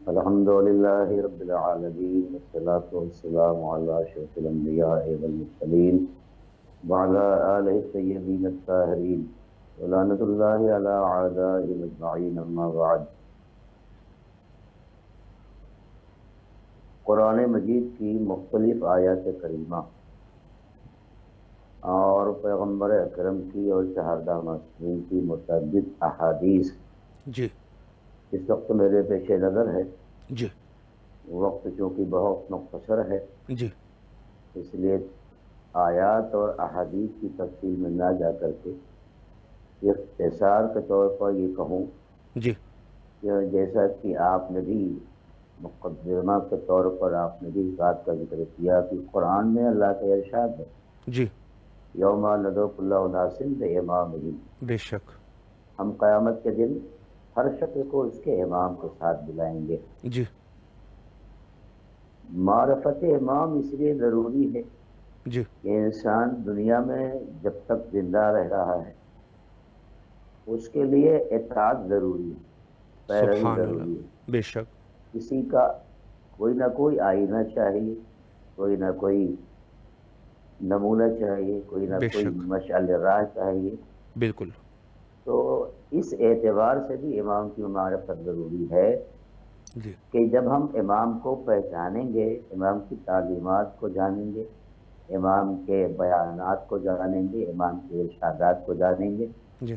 الحمدللہ رب العالمین والصلاة والسلام علی اشرف الانبیاء والمرسلین وعلی آلہ الطیبین الطاہرین ولعنۃ اللہ علی اعدائهم اجمعین، اما بعد۔ قرآن مجید کی مختلف آیات کریمہ اور پیغمبر اکرم کی اور شہداء معصومین کی متعدد احادیث جی اس وقت میرے پیش نظر ہے۔ جی وقت چونکہ بہت مختصر ہے، جی اس لیے آیات اور احادیث کی تفصیل میں نہ جا کر کے اختصار کے طور پر یہ کہوں جی کہ جیسا کہ آپ نے بھی مقدمہ کے طور پر آپ نے بھی اس بات کا ذکر کیا کہ قرآن میں اللہ کا ارشاد ہے، جی یوم ندعو کل اناس بامامہم، بے شک ہم قیامت کے دن ہر شخص کو اس کے امام کے ساتھ بلائیں گے۔ جی معرفت امام اس لیے ضروری ہے جی کہ انسان دنیا میں جب تک زندہ رہ رہا ہے اس کے لیے اطاعت ضروری ہے، پیروی سبحان ضروری اللہ، ہے۔ بے شک کسی کا کوئی نہ کوئی آئینہ چاہیے، کوئی نہ کوئی نمونہ چاہیے، کوئی نہ بے کوئی شک مشعل راہ چاہیے۔ بالکل تو اس اعتبار سے بھی امام کی معرفت ضروری ہے جی کہ جب ہم امام کو پہچانیں گے، امام کی تعلیمات کو جانیں گے، امام کے بیانات کو جانیں گے، امام کے ارشادات کو جانیں گے، جی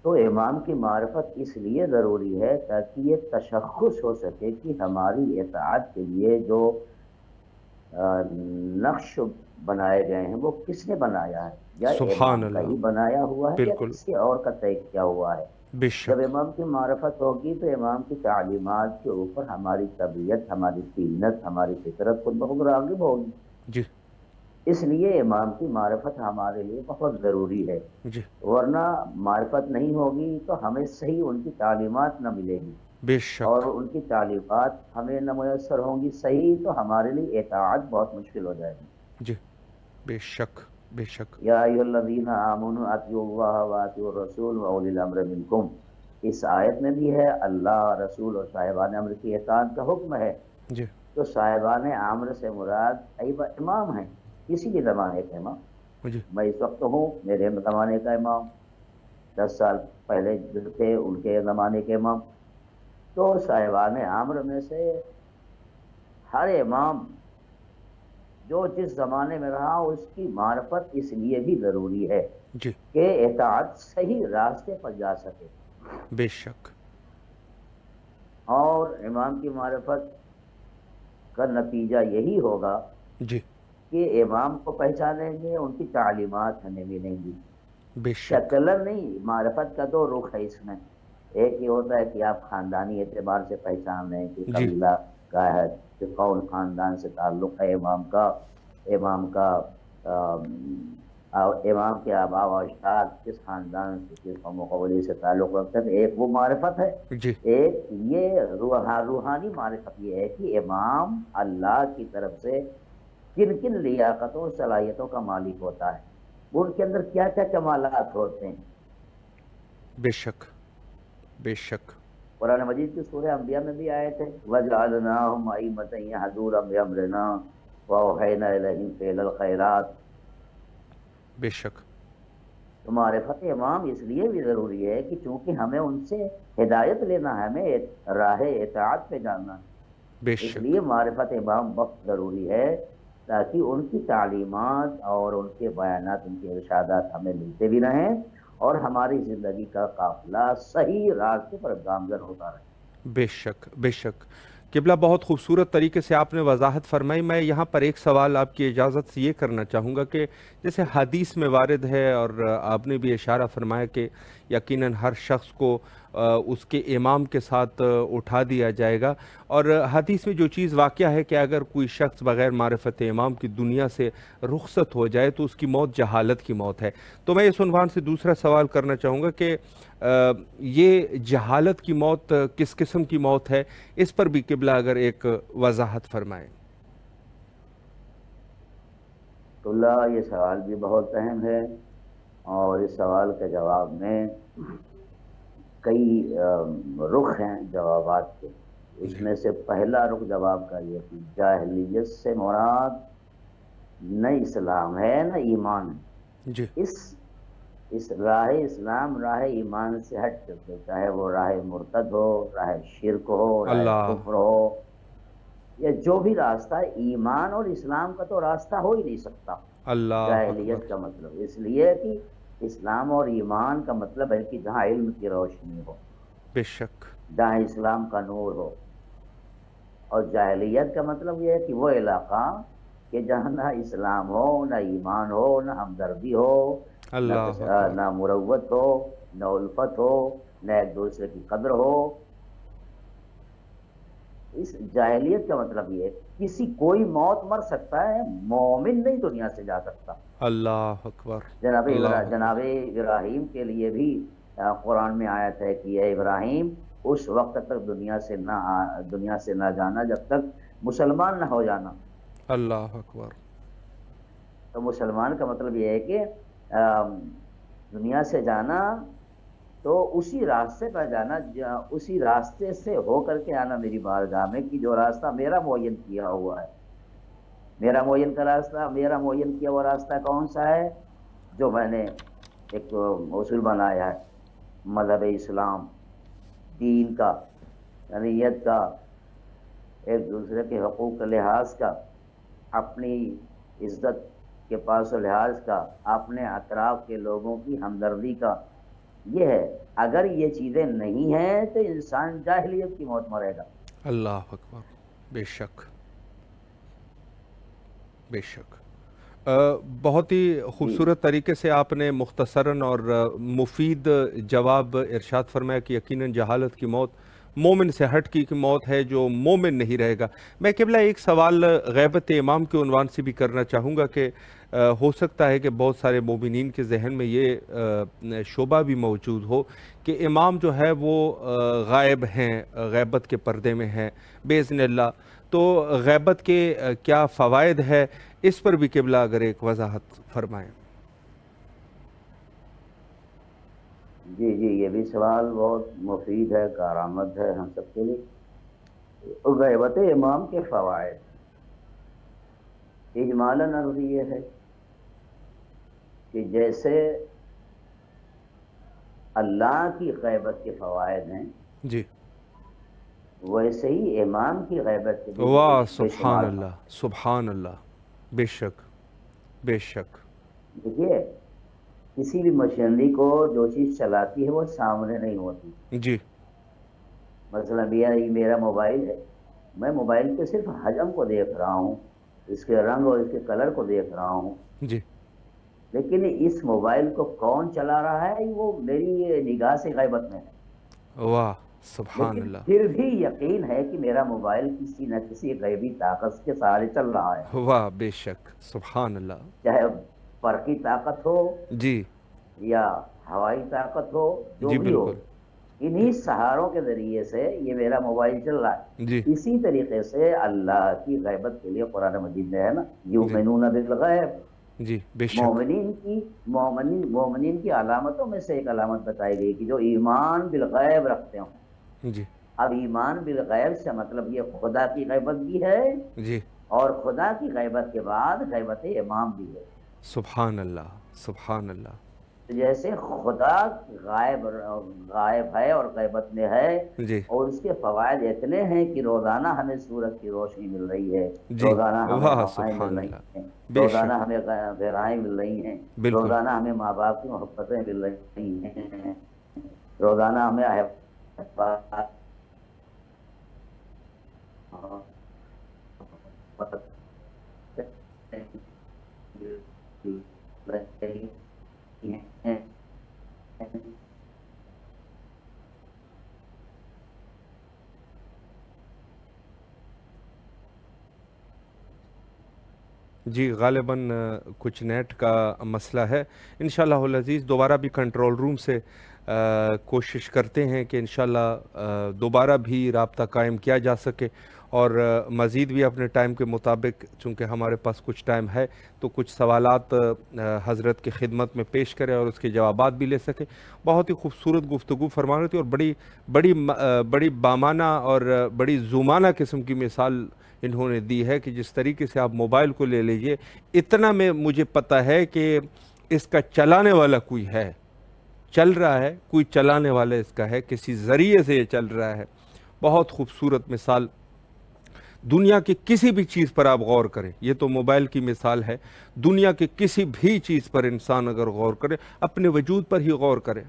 تو امام کی معرفت اس لیے ضروری ہے تاکہ یہ تشخص ہو سکے کہ ہماری اطاعت کے لیے جو نقش بنائے گئے ہیں وہ کس نے بنایا ہے، یا سبحان امام کا اللہ، ہی بنایا ہوا ہے یا بالکل کسی اور کا طے کیا ہوا ہے۔ بے جب شک امام کی معرفت ہوگی تو امام کی تعلیمات کے اوپر ہماری طبیعت، ہماری طینت، ہماری فطرت خود بخود راغب ہوگی۔ جی اس لیے امام کی معرفت ہمارے لیے بہت ضروری ہے، جی ورنہ معرفت نہیں ہوگی تو ہمیں صحیح ان کی تعلیمات نہ ملے گی، بے اور شک ان کی تعلیمات ہمیں نہ میسر ہوں گی صحیح تو ہمارے لیے اطاعت بہت مشکل ہو جائے گی۔ جی بے شک بے شک یا ایھا الذین آمنوا اطیعوا اللہ واطیعوا الرسول واولی الامر منکم، اس آیت میں بھی ہے اللہ، رسول اور صاحبان امر کی اطاعت کا حکم ہے۔ جی تو صاحبان امر سے مراد امام ہیں، کسی بھی زمانے کے امام۔ جی میں اس وقت ہوں، میرے زمانے کا امام، 10 سال پہلے جو تھے ان کے زمانے کے امام۔ تو صاحبان امر میں سے ہر امام جو جس زمانے میں رہا اس کی معرفت اس لیے بھی ضروری ہے جی کہ اطاعت صحیح راستے پر جا سکے، بے شک اور امام کی معرفت کا نتیجہ یہی ہوگا جی کہ امام کو پہچانیں گے، ان کی تعلیمات ہمیں ملیں گی۔ بے شک شکلن نہیں، معرفت کا دو رخ ہے اس میں۔ ایک یہ ہوتا ہے کہ آپ خاندانی اعتبار سے پہچان رہے ہیں کہ جی قبیلہ کا ہے، کہ کون خاندان سے تعلق ہے امام کا، امام کے آباء و اجداد کس خاندان سے، کس قوم و قبیلے سے تعلق رکھتے ہیں۔ ایک وہ معرفت ہے۔ جی ایک یہ روحانی معرفت یہ ہے کہ امام اللہ کی طرف سے کن کن لیاقتوں صلاحیتوں کا مالک ہوتا ہے، ان کے اندر کیا کیا کمالات ہوتے ہیں۔ بے شک بے شک قرآن مجید کی سورہ انبیاء میں بھی آئے تھے وَجَعَلْنَاهُمْ أَئِمَّةً يَهْدُونَ بِأَمْرِنَا وَأَوْحَيْنَا إِلَيْهِمْ فِعْلَ الْخَيْرَاتِ۔ بے شک تو معرفت امام اس لیے بھی ضروری ہے کہ چونکہ ہمیں ان سے ہدایت لینا ہے، ہمیں راہ اطاعت پہ جاننا ہے، بے اس شک لیے معرفت امام بہت ضروری ہے تاکہ ان کی تعلیمات اور ان کے بیانات، ان کے ارشادات ہمیں ملتے بھی رہیں اور ہماری زندگی کا قافلہ صحیح راستے پر گامزن ہوتا رہے۔ بے شک بے شک قبلہ، بہت خوبصورت طریقے سے آپ نے وضاحت فرمائی۔ میں یہاں پر ایک سوال آپ کی اجازت سے یہ کرنا چاہوں گا کہ جیسے حدیث میں وارد ہے اور آپ نے بھی اشارہ فرمایا کہ یقیناً ہر شخص کو اس کے امام کے ساتھ اٹھا دیا جائے گا، اور حدیث میں جو چیز واقعہ ہے کہ اگر کوئی شخص بغیر معرفت امام کی دنیا سے رخصت ہو جائے تو اس کی موت جہالت کی موت ہے۔ تو میں اس عنوان سے دوسرا سوال کرنا چاہوں گا کہ یہ جہالت کی موت کس قسم کی موت ہے، اس پر بھی قبلہ اگر ایک وضاحت فرمائیں۔ تو اللہ، یہ سوال بھی بہت اہم ہے، اور اس سوال کے جواب میں کئی رخ ہیں جوابات کے. اس میں سے پہلا رخ جواب کا یہ کہ جاہلیت سے مراد نہ اسلام ہے نہ ایمان ہے. جی اس راہ اسلام راہ ایمان سے ہٹ کر کے، چاہے وہ راہ مرتد ہو، راہ شرک ہو، راہ اللہ کفر ہو، یا جو بھی راستہ ہے، ایمان اور اسلام کا تو راستہ ہو ہی نہیں سکتا اللہ اکبر. جاہلیت کا مطلب. اس لیے کہ اسلام اور ایمان کا مطلب ہے کہ جہاں علم کی روشنی ہو، بے شک. جہاں اسلام کا نور ہو. اور جاہلیت کا مطلب یہ ہے کہ وہ علاقہ کہ جہاں نہ اسلام ہو، نہ ایمان ہو، نہ ہمدردی ہو، اللہ اکبر. نہ مروت ہو، نہ الفت ہو، نہ ایک دوسرے کی قدر ہو. اس جاہلیت کا مطلب یہ ہے کوئی موت مر سکتا ہے، مومن نہیں دنیا سے جا سکتا. اللہ اکبر. جناب ابراہیم کے لیے بھی قرآن میں آیت ہے کہ اے ابراہیم اس وقت تک دنیا سے نہ جانا جب تک مسلمان نہ ہو جانا. اللہ اکبر. تو مسلمان کا مطلب یہ ہے کہ دنیا سے جانا تو اسی راستے پر جانا، اسی راستے سے ہو کر کے آنا میری بارگاہ میں، کہ جو راستہ میرا معین کیا ہوا ہے. میرا معین کیا ہوا راستہ کون سا ہے؟ جو میں نے ایک اصول بنایا ہے، مذہب اسلام، دین کا، شریعت کا، ایک دوسرے کے حقوق کے لحاظ کا، اپنی عزت کے پاس و لحاظ کا، اپنے اطراف کے لوگوں کی ہمدردی کا. یہ ہے. اگر یہ چیزیں نہیں ہیں تو انسان جاہلیت کی موت مرے گا. اللہ اکبر. بے شک بے شک. بہت ہی خوبصورت طریقے سے آپ نے مختصراً اور مفید جواب ارشاد فرمایا کہ یقیناً جہالت کی موت مومن سے ہٹ کی موت ہے، جو مومن نہیں رہے گا. میں قبلہ ایک سوال غیبت امام کے عنوان سے بھی کرنا چاہوں گا کہ ہو سکتا ہے کہ بہت سارے مومنین کے ذہن میں یہ شعبہ بھی موجود ہو کہ امام جو ہے وہ غائب ہیں، غیبت کے پردے میں ہیں باذن اللہ. تو غیبت کے کیا فوائد ہے، اس پر بھی قبلہ اگر ایک وضاحت فرمائیں. جی یہ بھی سوال بہت مفید ہے، کارآمد ہے ہم سب کے لیے. غیبت امام کے فوائد اجمالاً عرض یہ ہے کہ جیسے اللہ کی غیبت کے فوائد ہیں، جی ویسے ہی امام کی غیبت کے بھی واہ بے سبحان شمار. اللہ سبحان اللہ. بے شک بے شک. دیکھیے کسی بھی مشینری کو جو چیز چلاتی ہے وہ سامنے نہیں ہوتی. جی مثلا میرا موبائل ہے، میں موبائل کے صرف حجم کو دیکھ رہا ہوں، اس کے رنگ اور اس کے کلر کو دیکھ رہا ہوں، جی لیکن اس موبائل کو کون چلا رہا ہے وہ میری نگاہ سے غیبت میں ہے. واہ سبحان لیکن اللہ. پھر بھی یقین ہے کہ میرا موبائل کسی نہ کسی غیبی طاقت کے سہارے چل رہا ہے، واہ بے شک سبحان اللہ. چاہے برقی طاقت ہو جی یا ہوائی طاقت ہو، جو جی بھی ہو، بالکل. انہی سہاروں کے ذریعے سے یہ میرا موبائل چل رہا ہے. جی اسی طریقے سے اللہ کی غیبت کے لیے قرآن مجید میں ہے نا، یؤمنون بالغیب. جی بے شک. مومنین کی علامتوں میں سے ایک علامت بتائی گئی کہ جو ایمان بالغیب رکھتے ہوں. جی اب ایمان بالغیب سے مطلب یہ خدا کی غیبت بھی ہے، جی اور خدا کی غیبت کے بعد غیبت امام بھی ہے. سبحان اللہ سبحان اللہ. جیسے خدا غائب ہے اور غیبت میں ہے، جی اور اس کے فوائد اتنے ہیں کہ روزانہ ہمیں سورج کی روشنی مل رہی ہے، جی روزانہ ہمیں واہ ہوائیں سبحان مل رہی اللہ. ہیں، بے روزانہ شک ہمیں غذائیں مل رہی ہیں، بالکل. روزانہ ہمیں ماں باپ کی محبتیں مل رہی ہیں، روزانہ ہمیں جی غالباً کچھ نیٹ کا مسئلہ ہے. انشاءاللہ العزیز دوبارہ بھی کنٹرول روم سے کوشش کرتے ہیں کہ انشاءاللہ دوبارہ بھی رابطہ قائم کیا جا سکے، اور مزید بھی اپنے ٹائم کے مطابق، چونکہ ہمارے پاس کچھ ٹائم ہے، تو کچھ سوالات حضرت کی خدمت میں پیش کریں اور اس کے جوابات بھی لے سکیں۔ بہت ہی خوبصورت گفتگو فرما رہی تھی، اور بڑی بامانہ اور بڑی زومانہ قسم کی مثال انہوں نے دی ہے کہ جس طریقے سے آپ موبائل کو لے لیجئے، اتنا میں مجھے پتہ ہے کہ اس کا چلانے والا کوئی ہے، چل رہا ہے، کوئی چلانے والا اس کا ہے، کسی ذریعے سے یہ چل رہا ہے۔ بہت خوبصورت مثال۔ دنیا کی کسی بھی چیز پر آپ غور کریں، یہ تو موبائل کی مثال ہے، دنیا کی کسی بھی چیز پر انسان اگر غور کرے، اپنے وجود پر ہی غور کرے،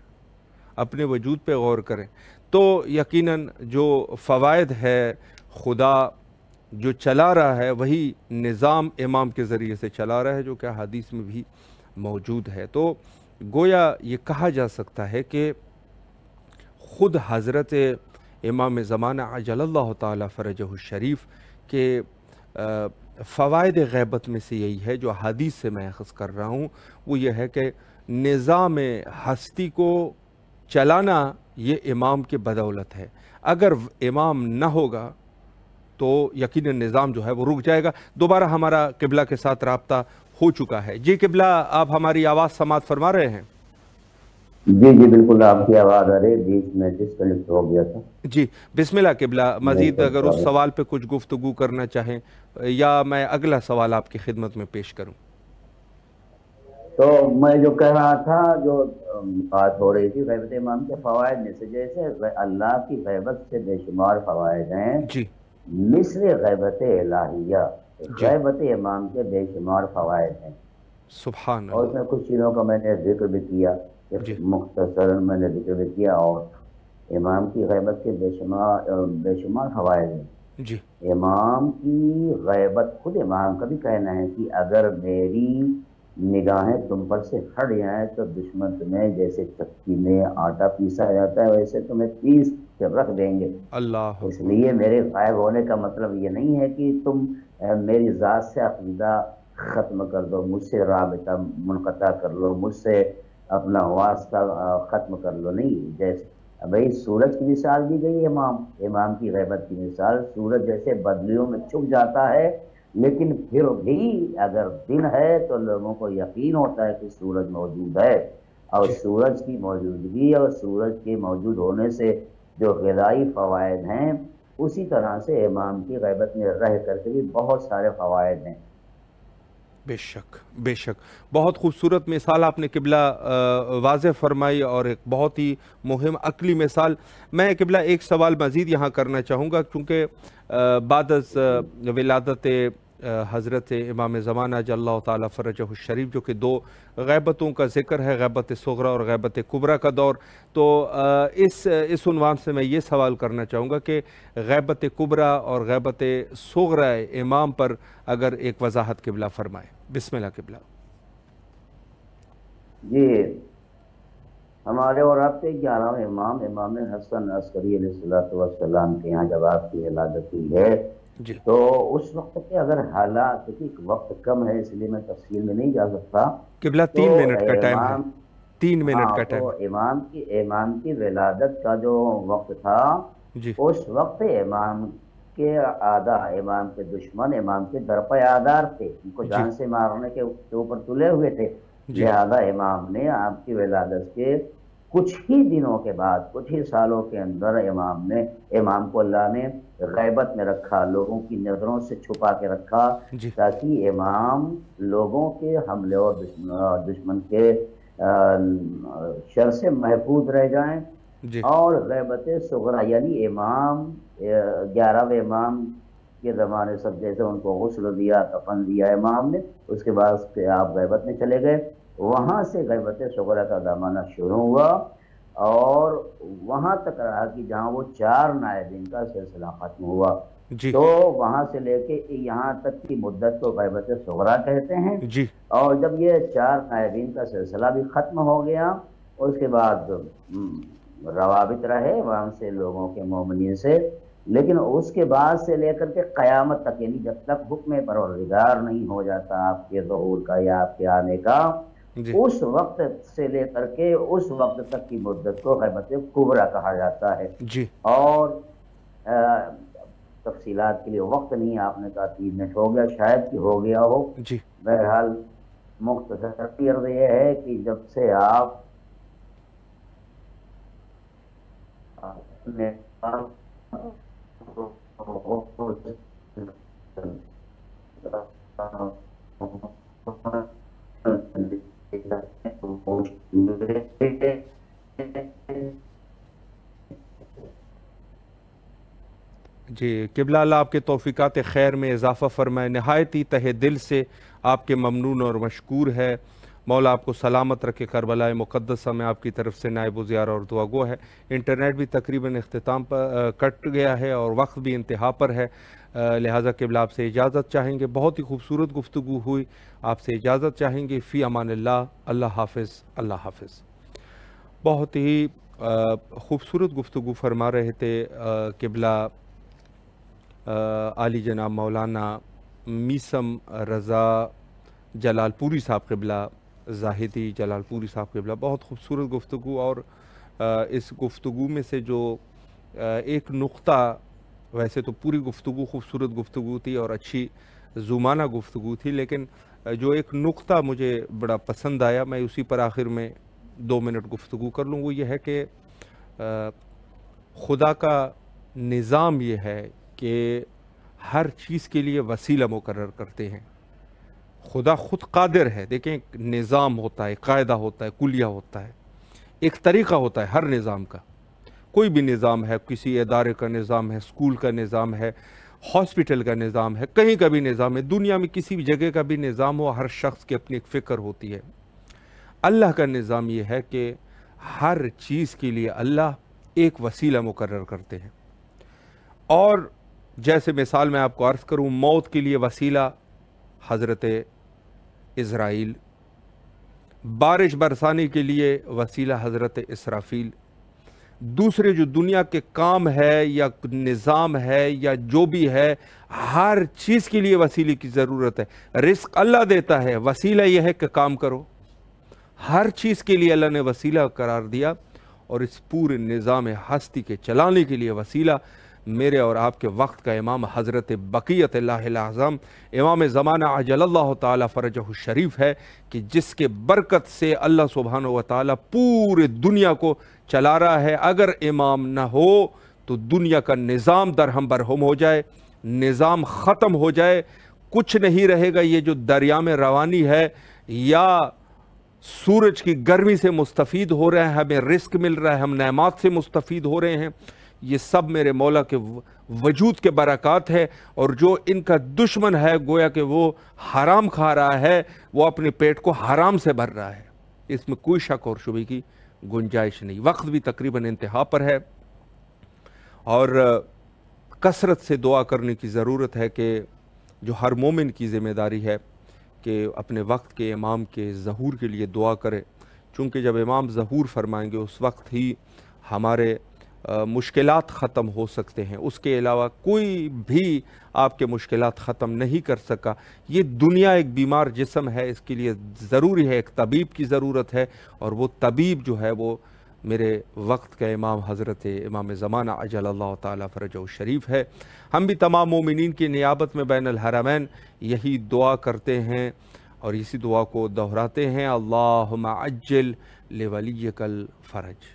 اپنے وجود پہ غور کریں، تو یقیناً جو فوائد ہے، خدا جو چلا رہا ہے وہی نظام امام کے ذریعے سے چلا رہا ہے، جو کہ حدیث میں بھی موجود ہے۔ تو گویا یہ کہا جا سکتا ہے کہ خود حضرت امام زمانہ عجل اللہ تعالی فرجہ الشریف کے فوائد غیبت میں سے یہی ہے جو حدیث سے میں اخذ کر رہا ہوں، وہ یہ ہے کہ نظام ہستی کو چلانا یہ امام کے بدولت ہے۔ اگر امام نہ ہوگا تو یقیناً نظام جو ہے وہ رک جائے گا۔ دوبارہ ہمارا قبلہ کے ساتھ رابطہ ہو چکا ہے۔ جی قبلہ، آپ ہماری آواز سماعت فرما رہے ہیں؟ جی بالکل، آپ کی آواز آ رہی، بیچ میں ڈسکنیکٹ ہو گیا تھا۔ جی بسم اللہ قبلہ، مزید اگر اس سوال پہ کچھ گفتگو کرنا چاہیں یا میں اگلا سوال آپ کی خدمت میں پیش کروں۔ تو میں جو کہہ رہا تھا، جو بات ہو رہی تھی غیبت امام کے فوائد میں سے، جیسے اللہ کی غیبت سے بے شمار فوائد ہیں، جی مثل غیبت الہیہ، غیبت امام کے بے شمار فوائد ہیں۔ سبحان اور اس میں کچھ چیزوں کا میں نے ذکر بھی کیا، مختصراً میں نے ذکر بھی کیا، اور امام کی غیبت کے بے شمار فوائد ہیں۔ جی امام کی غیبت، خود امام کا بھی کہنا ہے کہ اگر میری نگاہیں تم پر سے ہٹ جائیں تو دشمن تمہیں جیسے چکی میں آٹا پیسا جاتا ہے ویسے تمہیں پیس کے رکھ دیں گے۔ اللہ، اس لیے میرے غائب ہونے کا مطلب یہ نہیں ہے کہ تم میری ذات سے عقیدہ ختم کر دو، مجھ سے رابطہ منقطع کر لو، مجھ سے اپنا واسطہ ختم کر لو، نہیں۔ جیسے بھائی سورج کی مثال دی گئی، امام کی غیبت کی مثال، سورج جیسے بدلیوں میں چھپ جاتا ہے، لیکن پھر بھی اگر دن ہے تو لوگوں کو یقین ہوتا ہے کہ سورج موجود ہے، اور سورج کی موجودگی اور سورج کے موجود ہونے سے جو غذائی فوائد ہیں، اسی طرح سے امام کی غیبت میں رہ کر کے بھی بہت سارے فوائد ہیں۔ بے شک بے شک، بہت خوبصورت مثال آپ نے قبلہ واضح فرمائی، اور ایک بہت ہی مہم عقلی مثال۔ میں قبلہ ایک سوال مزید یہاں کرنا چاہوں گا، کیونکہ بعد از ولادت حضرت امام زمانہ اجل اللہ تعالی فرجہ الشریف، جو کہ دو غیبتوں کا ذکر ہے، غیبت صغرا اور غیبت کبریٰ کا دور، تو اس عنوان سے میں یہ سوال کرنا چاہوں گا کہ غیبت کبریٰ اور غیبت صغرا امام پر اگر ایک وضاحت قبلہ فرمائے۔ بسم اللہ قبلہ۔ جی، ہمارے اور آپ کے 11ویں امام حسن عسکری علیہ السلام کے یہاں جب آپ کی ولادت ہوئی ہے، جی تو اس وقت کے اگر حالات، کیونکہ وقت کم ہے اس لیے میں تفصیل میں نہیں جا سکتا، قبلہ 3 منٹ کا ٹائم ہے، 3 منٹ کا ٹائم۔ تو امام کی ولادت کا جو وقت تھا، جی اس وقت امام کے آدھا، امام کے دشمن امام کے درپے آدار تھے، ان کو جان سے مارنے کے اوپر تلے ہوئے تھے، لہذا امام نے آپ کی ولادت کے کچھ ہی دنوں کے بعد، کچھ ہی سالوں کے اندر امام کو اللہ نے غیبت میں رکھا، لوگوں کی نظروں سے چھپا کے رکھا، تاکہ امام لوگوں کے حملے اور دشمن کے شر سے محفوظ رہ جائیں۔ اور غیبت صغرا یعنی امام 11ویں امام کے زمانے سب جیسے ان کو غسل دیا، کفن دیا امام نے، اس کے بعد آپ غیبت میں چلے گئے، وہاں سے غیبت صغرا کا زمانہ شروع ہوا، اور وہاں تک رہا کہ جہاں وہ 4 نائبین کا سلسلہ ختم ہوا، تو وہاں سے لے کے یہاں تک کی مدت کو غیبت صغرا کہتے ہیں۔ اور جب یہ 4 نائبین کا سلسلہ بھی ختم ہو گیا، اس کے بعد روابط رہے وہاں سے لوگوں کے مومنین سے، لیکن اس کے بعد سے لے کر کے قیامت تک، یعنی جب تک حکم پروردگار نہیں ہو جاتا آپ کے ظہور کا یا آپ کے آنے کا، جی اس وقت سے لے کر کے اس وقت تک کی مدت کو غیبت کبریٰ کہا جاتا ہے۔ جی اور تفصیلات کے لیے وقت نہیں، آپ نے کہا 3 منٹ ہو گیا، شاید کہ ہو گیا ہو۔ جی بہرحال مختصر عرض یہ ہے کہ جب سے آپ اپنے جی قبلہ اللہ آپ کے توفیقات خیر میں اضافہ فرمائے، نہایت ہی تہ دل سے آپ کے ممنون اور مشکور ہے۔ مولا آپ کو سلامت رکھے، کربلا مقدسہ میں آپ کی طرف سے نائب و زیارہ اور دعا گو ہے۔ انٹرنیٹ بھی تقریباً اختتام پر کٹ گیا ہے اور وقت بھی انتہا پر ہے، لہٰذا قبلہ آپ سے اجازت چاہیں گے۔ بہت ہی خوبصورت گفتگو ہوئی، آپ سے اجازت چاہیں گے۔ فی امان اللہ، اللہ حافظ، اللہ حافظ۔ بہت ہی خوبصورت گفتگو فرما رہے تھے قبلہ عالی جناب مولانا میثم رضا جلال پوری صاحب قبلہ، زاہدی جلال پوری صاحب قبلہ۔ بہت خوبصورت گفتگو، اور اس گفتگو میں سے جو ایک نقطہ، ویسے تو پوری گفتگو خوبصورت گفتگو تھی اور اچھی زومانہ گفتگو تھی، لیکن جو ایک نقطہ مجھے بڑا پسند آیا، میں اسی پر آخر میں 2 منٹ گفتگو کر لوں۔ وہ یہ ہے کہ خدا کا نظام یہ ہے کہ ہر چیز کے لیے وسیلہ مقرر کرتے ہیں۔ خدا خود قادر ہے، دیکھیں ایک نظام ہوتا ہے، قاعدہ ہوتا ہے، کلیہ ہوتا ہے، ایک طریقہ ہوتا ہے ہر نظام کا۔ کوئی بھی نظام ہے، کسی ادارے کا نظام ہے، اسکول کا نظام ہے، ہاسپٹل کا نظام ہے، کہیں کا بھی نظام ہے، دنیا میں کسی بھی جگہ کا بھی نظام ہو، ہر شخص کی اپنی ایک فکر ہوتی ہے۔ اللہ کا نظام یہ ہے کہ ہر چیز کے لیے اللہ ایک وسیلہ مقرر کرتے ہیں۔ اور جیسے مثال میں آپ کو عرض کروں، موت کے لیے وسیلہ حضرت اسرائیل، بارش برسانے کے لیے وسیلہ حضرت اسرافیل، دوسرے جو دنیا کے کام ہے یا نظام ہے یا جو بھی ہے، ہر چیز کے لیے وسیلے کی ضرورت ہے۔ رزق اللہ دیتا ہے، وسیلہ یہ ہے کہ کام کرو۔ ہر چیز کے لیے اللہ نے وسیلہ قرار دیا، اور اس پورے نظام ہستی کے چلانے کے لیے وسیلہ میرے اور آپ کے وقت کا امام حضرت بقیت اللہ الاعظم امام زمانہ عجل اللہ تعالی فرجہ الشریف ہے، کہ جس کے برکت سے اللہ سبحانہ و تعالی پورے دنیا کو چلا رہا ہے۔ اگر امام نہ ہو تو دنیا کا نظام درہم برہم ہو جائے، نظام ختم ہو جائے، کچھ نہیں رہے گا۔ یہ جو دریا میں روانی ہے، یا سورج کی گرمی سے مستفید ہو رہے ہیں، ہمیں رزق مل رہا ہے، ہم نعمات سے مستفید ہو رہے ہیں، یہ سب میرے مولا کے وجود کے برکات ہے۔ اور جو ان کا دشمن ہے، گویا کہ وہ حرام کھا رہا ہے، وہ اپنے پیٹ کو حرام سے بھر رہا ہے، اس میں کوئی شک اور شبہ کی گنجائش نہیں۔ وقت بھی تقریباً انتہا پر ہے، اور کثرت سے دعا کرنے کی ضرورت ہے، کہ جو ہر مومن کی ذمہ داری ہے کہ اپنے وقت کے امام کے ظہور کے لیے دعا کرے، چونکہ جب امام ظہور فرمائیں گے اس وقت ہی ہمارے مشکلات ختم ہو سکتے ہیں۔ اس کے علاوہ کوئی بھی آپ کے مشکلات ختم نہیں کر سکا۔ یہ دنیا ایک بیمار جسم ہے، اس کے لیے ضروری ہے، ایک طبیب کی ضرورت ہے، اور وہ طبیب جو ہے وہ میرے وقت کا امام حضرت امام زمانہ عجل اللہ تعالی فرجہ الشریف ہے۔ ہم بھی تمام مومنین کی نیابت میں بین الحرمین یہی دعا کرتے ہیں، اور اسی دعا کو دہراتے ہیں، اللہم عجل لولیک الفرج۔